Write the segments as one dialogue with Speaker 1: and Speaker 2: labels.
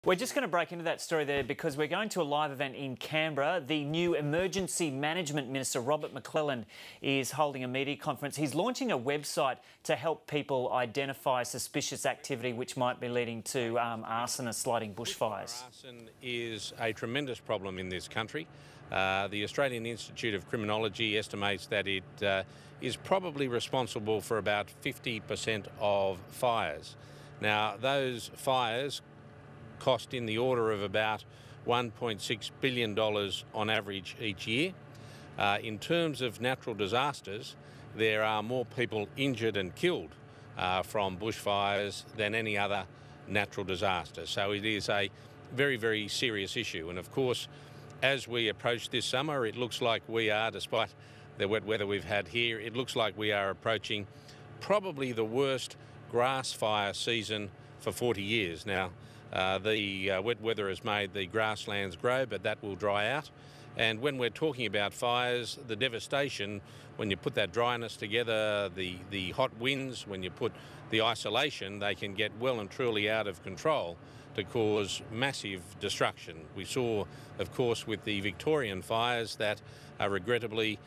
Speaker 1: We're just going to break into that story there because we're going to a live event in Canberra. The new Emergency Management Minister, Robert McClelland, is holding a media conference. He's launching a website to help people identify suspicious activity which might be leading to arsonists lighting bushfires.
Speaker 2: Arson is a tremendous problem in this country. The Australian Institute of Criminology estimates that it is probably responsible for about 50% of fires. Now, those fires cost in the order of about $1.6 billion on average each year. In terms of natural disasters, there are more people injured and killed from bushfires than any other natural disaster. So it is a very, very serious issue. And of course, as we approach this summer, it looks like we are, despite the wet weather we've had here, it looks like we are approaching probably the worst grass fire season for 40 years. Now, the wet weather has made the grasslands grow, but that will dry out. And when we're talking about fires, the devastation, when you put that dryness together, the hot winds, when you put the isolation, they can get well and truly out of control to cause massive destruction. We saw, of course, with the Victorian fires that regrettably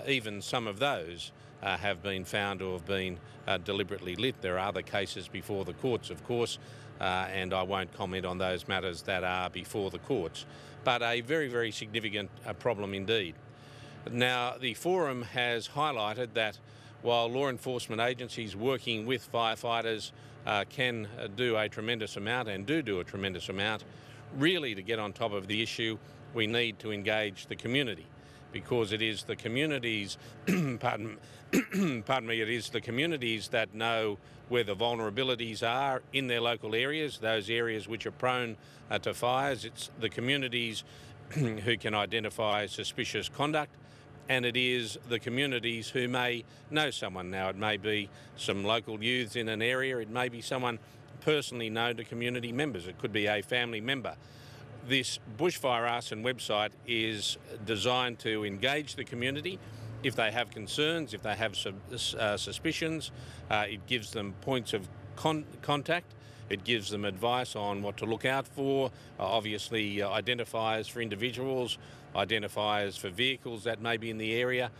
Speaker 2: even some of those have been found to have been deliberately lit. There are other cases before the courts, of course, and I won't comment on those matters that are before the courts. But a very, very significant problem indeed. Now, the forum has highlighted that while law enforcement agencies working with firefighters can do a tremendous amount and do a tremendous amount, really to get on top of the issue, we need to engage the community, because it is the communities, pardon me, it is the communities that know where the vulnerabilities are in their local areas, those areas which are prone to fires. It's the communities who can identify suspicious conduct, and it is the communities who may know someone. Now, it may be some local youths in an area, it may be someone personally known to community members, it could be a family member. This Bushfire Arson website is designed to engage the community. If they have concerns, if they have suspicions, it gives them points of contact. It gives them advice on what to look out for, obviously identifiers for individuals, identifiers for vehicles that may be in the area,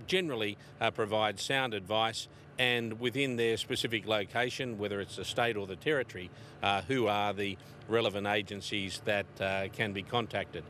Speaker 2: generally provides sound advice, and within their specific location, whether it's the state or the territory, who are the relevant agencies that can be contacted.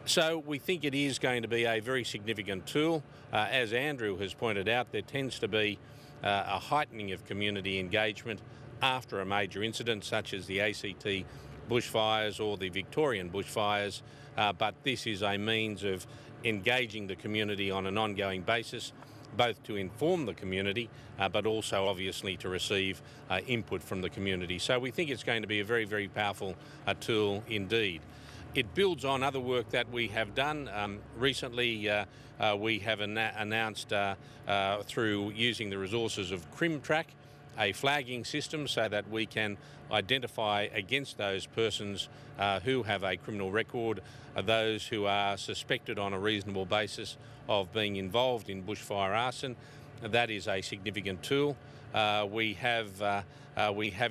Speaker 2: So we think it is going to be a very significant tool. As Andrew has pointed out, there tends to be a heightening of community engagement after a major incident such as the ACT bushfires or the Victorian bushfires, but this is a means of engaging the community on an ongoing basis, both to inform the community, but also obviously to receive input from the community. So we think it's going to be a very, very powerful tool indeed. It builds on other work that we have done. Recently, we have announced through using the resources of CrimTrack, a flagging system so that we can identify against those persons who have a criminal record, those who are suspected on a reasonable basis of being involved in bushfire arson. That is a significant tool. We have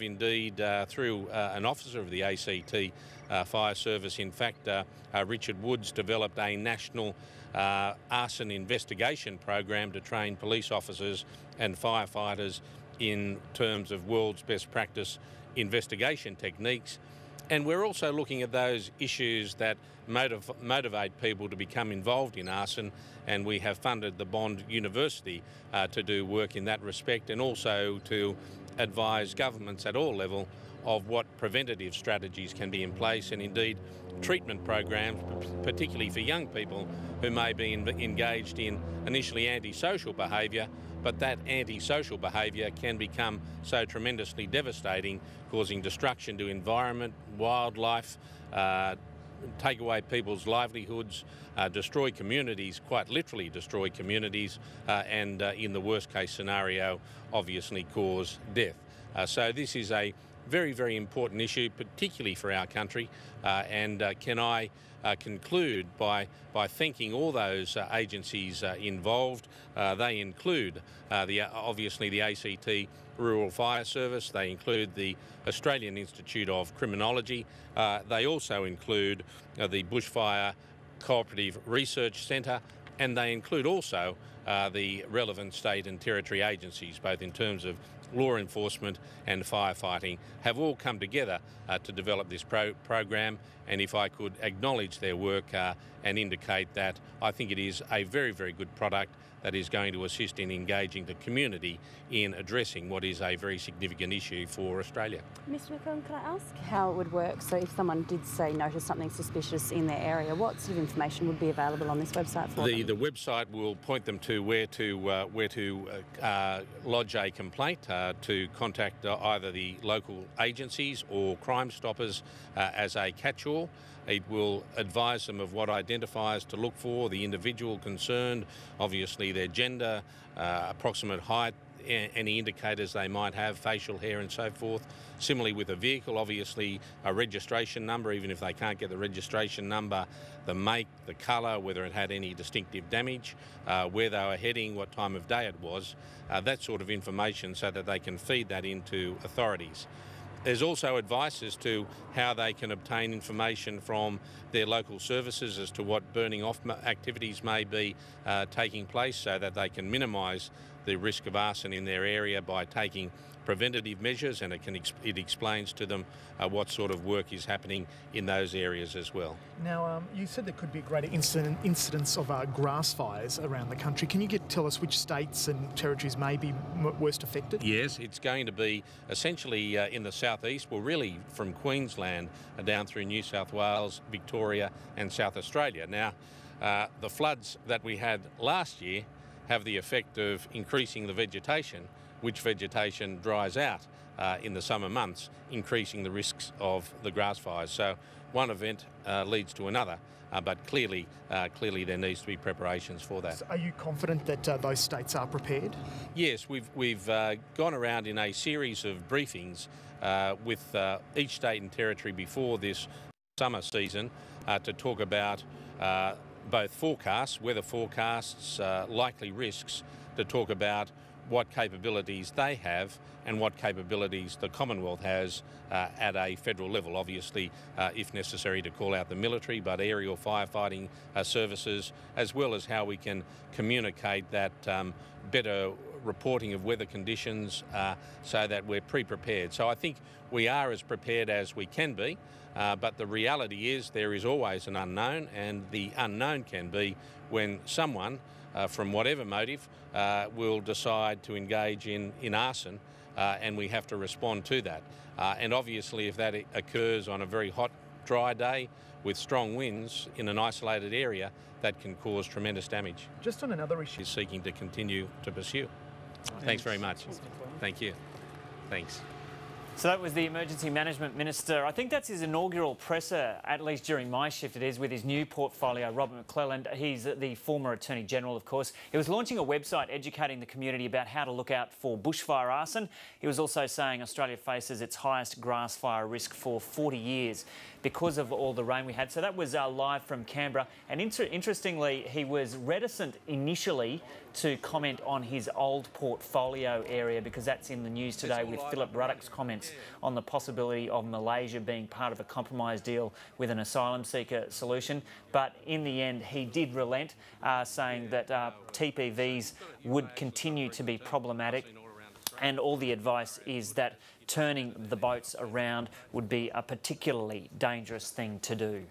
Speaker 2: indeed, through an officer of the ACT Fire Service, in fact, Richard Woods, developed a national arson investigation program to train police officers and firefighters in terms of world's best practice investigation techniques. And we're also looking at those issues that motivate people to become involved in arson, and we have funded the Bond University to do work in that respect, and also to advise governments at all levels of what preventative strategies can be in place, and indeed treatment programs, particularly for young people who may be engaged in initially antisocial behaviour, but that antisocial behaviour can become so tremendously devastating, causing destruction to environment, wildlife, take away people's livelihoods, destroy communities, quite literally destroy communities, and in the worst case scenario, obviously cause death. So this is a very, very important issue, particularly for our country. Can I conclude by thanking all those agencies involved. They include obviously the ACT Rural Fire Service. They include the Australian Institute of Criminology. They also include the Bushfire Cooperative Research Centre, and they include also the relevant state and territory agencies, both in terms of law enforcement and firefighting, have all come together to develop this program. And if I could acknowledge their work and indicate that I think it is a very, very good product that is going to assist in engaging the community in addressing what is a very significant issue for Australia.
Speaker 3: Mr McClelland, can I ask how it would work? So if someone did, say, notice something suspicious in their area, what sort of information would be available on this website for them?
Speaker 2: The website will point them to where to lodge a complaint, to contact either the local agencies or Crime Stoppers as a catch-all. It will advise them of what identifiers to look for, the individual concerned, obviously their gender, approximate height, any indicators they might have, facial hair and so forth. Similarly with a vehicle, obviously a registration number, even if they can't get the registration number, the make, the colour, whether it had any distinctive damage, where they were heading, what time of day it was, that sort of information, so that they can feed that into authorities. There's also advice as to how they can obtain information from their local services as to what burning off activities may be taking place, so that they can minimise the risk of arson in their area by taking preventative measures, and it explains to them what sort of work is happening in those areas as well.
Speaker 4: Now, you said there could be a greater incidence of grass fires around the country. Can you tell us which states and territories may be worst affected?
Speaker 2: Yes, it's going to be essentially in the southeast, well really from Queensland down through New South Wales, Victoria and South Australia. Now, the floods that we had last year have the effect of increasing the vegetation, which vegetation dries out in the summer months, increasing the risks of the grass fires. So one event leads to another, but clearly there needs to be preparations for that.
Speaker 4: So are you confident that those states are prepared?
Speaker 2: Yes, we've gone around in a series of briefings with each state and territory before this summer season to talk about both forecasts, weather forecasts, likely risks, to talk about what capabilities they have and what capabilities the Commonwealth has at a federal level. Obviously, if necessary, to call out the military, but aerial firefighting services, as well as how we can communicate that better reporting of weather conditions so that we're pre-prepared. So I think we are as prepared as we can be, but the reality is there is always an unknown, and the unknown can be when someone, from whatever motive, will decide to engage in arson, and we have to respond to that. And obviously if that occurs on a very hot, dry day with strong winds in an isolated area, that can cause tremendous damage.
Speaker 4: Just on another issue.
Speaker 2: Is seeking to continue to pursue. Thanks very much. Thank you. Thanks.
Speaker 1: So that was the Emergency Management Minister. I think that's his inaugural presser, at least during my shift it is, with his new portfolio, Robert McClelland. He's the former Attorney General, of course. He was launching a website educating the community about how to look out for bushfire arson. He was also saying Australia faces its highest grass fire risk for 40 years because of all the rain we had. So that was live from Canberra. And interestingly, he was reticent initially to comment on his old portfolio area, because that's in the news today with Philip Ruddock's comments on the possibility of Malaysia being part of a compromise deal with an asylum seeker solution. But in the end, he did relent, saying that TPVs would continue to be problematic, and all the advice is that turning the boats around would be a particularly dangerous thing to do.